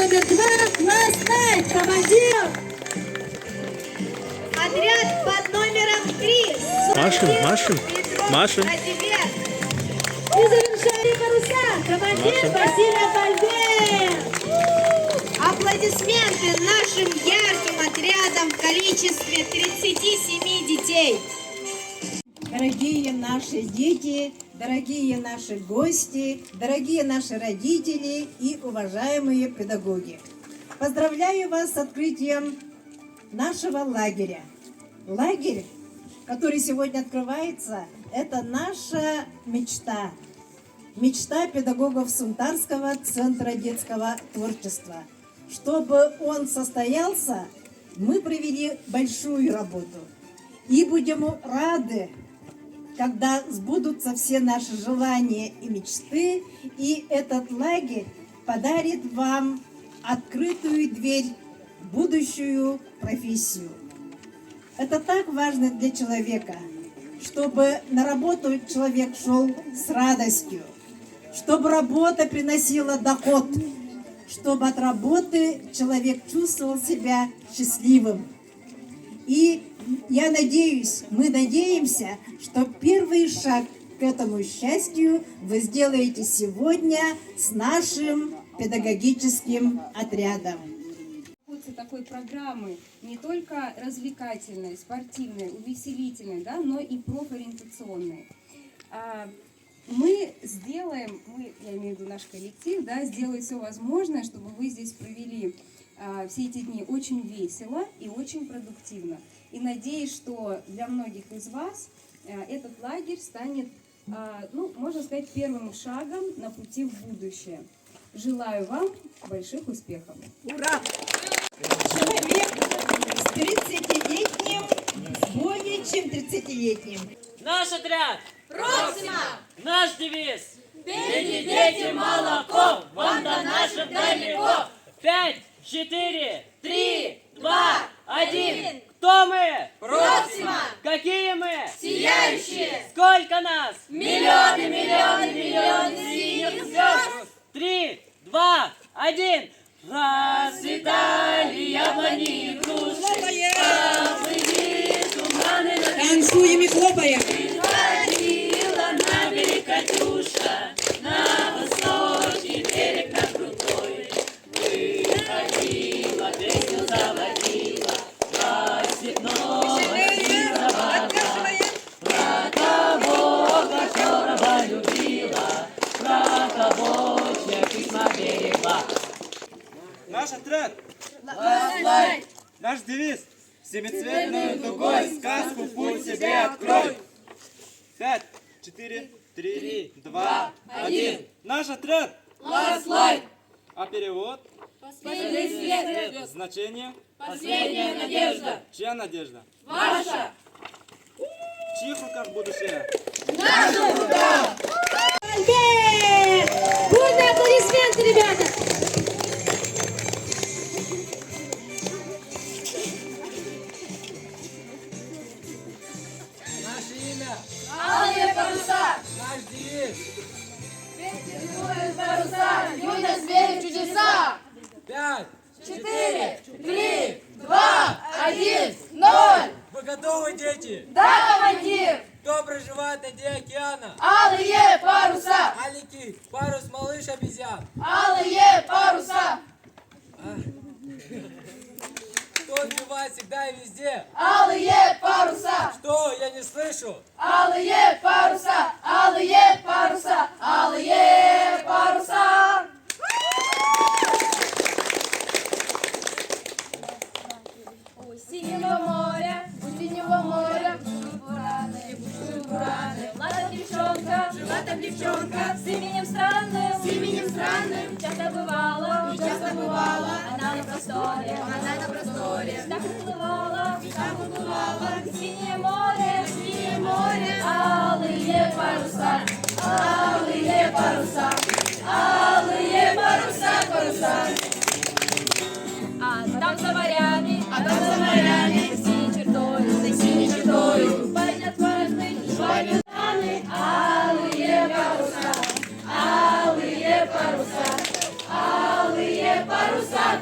номер 2 классный командир. Отряд под номером 3. Машин. И завершали паруса командир Василий Бальбер. Аплодисменты нашим ярким отрядам в количестве 37 детей. Дорогие наши дети, дорогие наши гости, дорогие наши родители и уважаемые педагоги. Поздравляю вас с открытием нашего лагеря. Лагерь, который сегодня открывается, это наша мечта. Мечта педагогов Сунтарского центра детского творчества. Чтобы он состоялся, мы провели большую работу. И будем рады, когда сбудутся все наши желания и мечты, и этот лагерь подарит вам открытую дверь в будущую профессию. Это так важно для человека, чтобы на работу человек шел с радостью, чтобы работа приносила доход, чтобы от работы человек чувствовал себя счастливым. И я надеюсь, мы надеемся, что первый шаг к этому счастью вы сделаете сегодня с нашим педагогическим отрядом. Такой программы не только развлекательной, спортивной, увеселительной, да, но и профориентационной. Мы сделаем, я имею в виду наш коллектив, да, сделает все возможное, чтобы вы здесь провели все эти дни очень весело и очень продуктивно. И надеюсь, что для многих из вас этот лагерь станет, можно сказать, первым шагом на пути в будущее. Желаю вам больших успехов. Ура! Человек с 30-летним, с более чем 30-летним. Наш отряд! Проксима! Наш девиз! Пейте, дети, молоко, вам до наших далеко! 5, 4, 3, 2, 1. Кто мы? Проксима! Какие мы? Сияющие! Сколько нас? Миллионы, миллионы, миллионы синих звезд! 3, 2, 1. Расцветали яблони и груши, поплыли туманы над Танцуем и хлопаем. Ходила на берег Катюша, на высокий берег на крутой. Выходила, песню заводила, про степного сизого, про того, которого любила, про того, чья письма берегла. Наш отряд, Лайт! наш девиз: семицветную дугой сказку путь себе открой. 5, 4, 3, 2, 1. Наш отряд. Лайт! А перевод? Последний свет! Значение? Последняя надежда! Чья надежда? Ваша! В чьих руках будущее? Бальбер! Бурные аплодисменты, ребята! Алые паруса! Наш девиз. Паруса! Юность верит в чудеса! 5. 4, 3, 2, 1, 0! Вы готовы, дети? Да, командир! Кто проживает на дне океана? Алые паруса! Алики, парус, малыш, обезьян. Алые паруса! Кто отбивает всегда и везде? Алые паруса! Что? Я не слышу. Алые паруса! Алые паруса! Алые паруса! У синего моря бушуют бураны. Жила там девчонка с именем странным, часто бывала, она на просторе, так уплывала, синее море, алые паруса, паруса. А там за морями, за синей чертою, парень отважный, швами алые паруса, алые паруса. Мы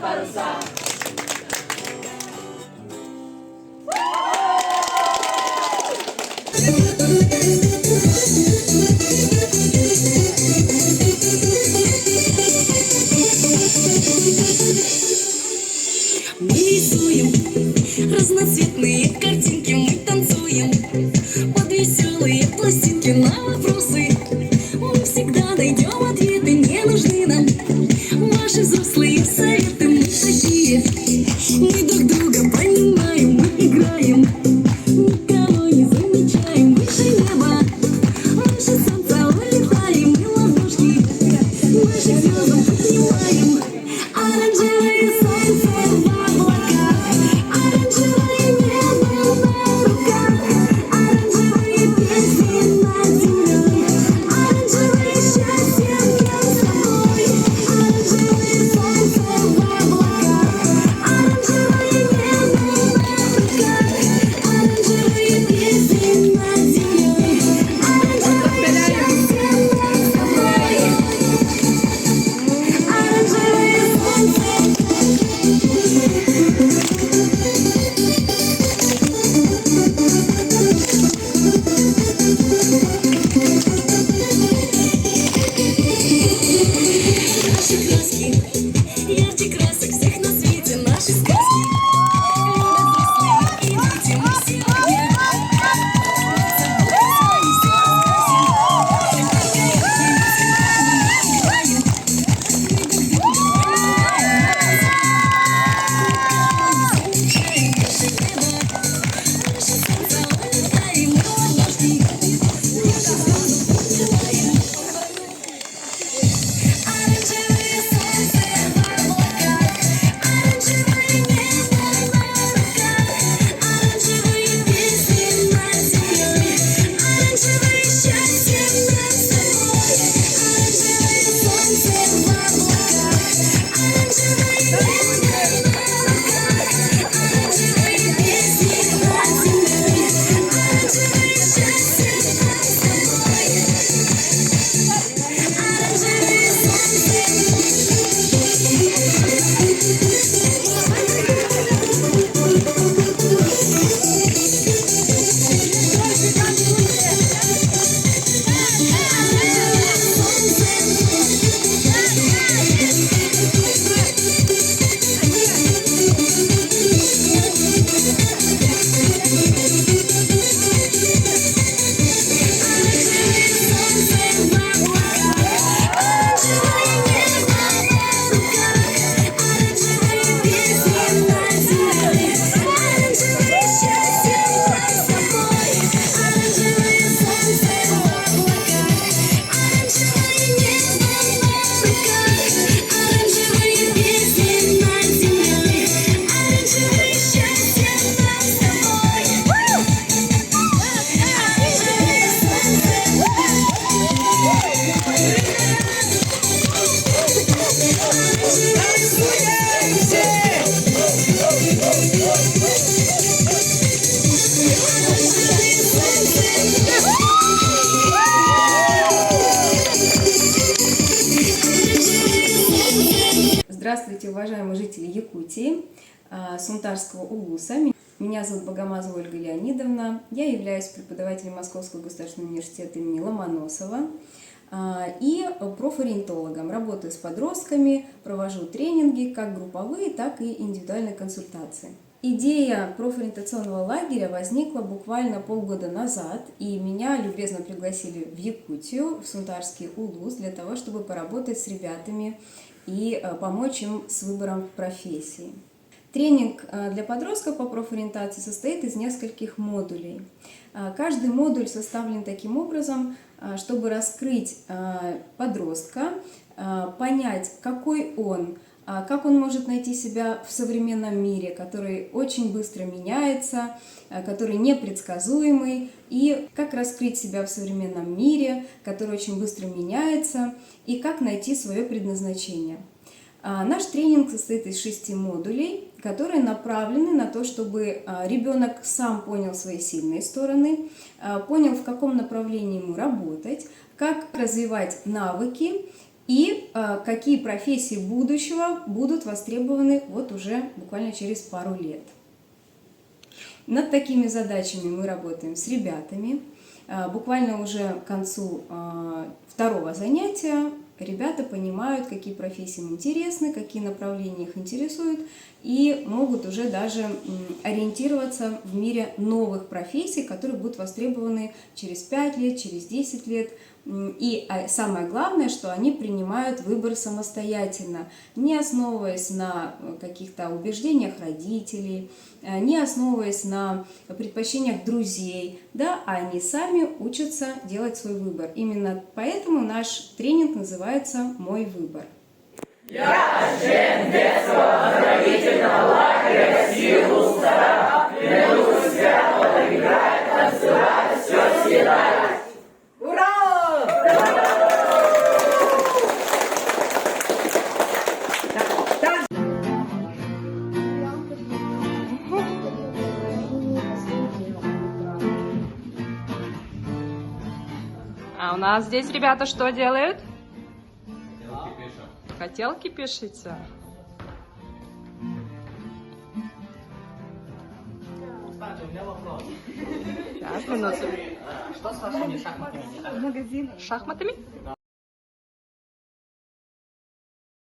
рисуем разноцветные картинки, мы танцуем под веселые пластинки на вопросы. Мы всегда найдем ответы, не нужны нам ваши взрослые советы. Мы такие, мы друг друга понимаем, мы играем, никого не замечаем. Выше неба, выше солнца улетаем, мы ладошки наших звездам поднимаем. Оранжевое солнце в облаках, оранжевое небо на руках, оранжевые песни над землей, оранжевое счастье нам с тобой. Оранжевое солнце в облаках, оранжевое небо на руках, оранжевые песни над землей, оранжевое счастье нам с тобой. Оранжевое солнце. Наши краски, ярче красок всех на свете, наши сказки. Любят взрослые и дети, мы сегодня над собой свои все раскрасим. Только я не играю, мы друг друга понимаем. Выше неба, выше солнца улетаем, мы ладошки наших звезд поднимаем. Оранжевое солнце в облаках, оранжевое небо на руках, оранжевые песни над землей, оранжевое счастье нам с тобой. Оранжевое солнце в облаках, оранжевое небо на руках, оранжевые песни над землей, оранжевое счастье нам с тобой. Оранжевое солнце. Здравствуйте, уважаемые жители Якутии, Сунтарского улуса. Меня зовут Богомазова Ольга Леонидовна. Я являюсь преподавателем Московского государственного университета имени Ломоносова и профориентологом. Работаю с подростками, провожу тренинги, как групповые, так и индивидуальные консультации. Идея профориентационного лагеря возникла буквально полгода назад, и меня любезно пригласили в Якутию, в Сунтарский улус, для того, чтобы поработать с ребятами и помочь им с выбором профессии. Тренинг для подростков по профориентации состоит из нескольких модулей. Каждый модуль составлен таким образом, чтобы раскрыть подростка, понять, какой он, как он может найти себя в современном мире, который очень быстро меняется, который непредсказуемый, и как раскрыть себя в современном мире, который очень быстро меняется, и как найти свое предназначение. Наш тренинг состоит из 6 модулей, которые направлены на то, чтобы ребенок сам понял свои сильные стороны, понял, в каком направлении ему работать, как развивать навыки и какие профессии будущего будут востребованы вот уже буквально через пару лет. Над такими задачами мы работаем с ребятами. Буквально уже к концу второго занятия ребята понимают, какие профессии им интересны, какие направления их интересуют, и могут уже даже ориентироваться в мире новых профессий, которые будут востребованы через 5 лет, через 10 лет. И самое главное, что они принимают выбор самостоятельно, не основываясь на каких-то убеждениях родителей, не основываясь на предпочтениях друзей, да, а они сами учатся делать свой выбор. Именно поэтому наш тренинг называется «Мой выбор». Я член детского оздоровительного лагеря «Силу стара». Клянусь свято играть, танцевать, все съедать. Ура! А у нас здесь ребята что делают? Хотелки пишете? Кстати, у меня вопрос. Так, минуту. Что с вашими шахматами? Шахматами?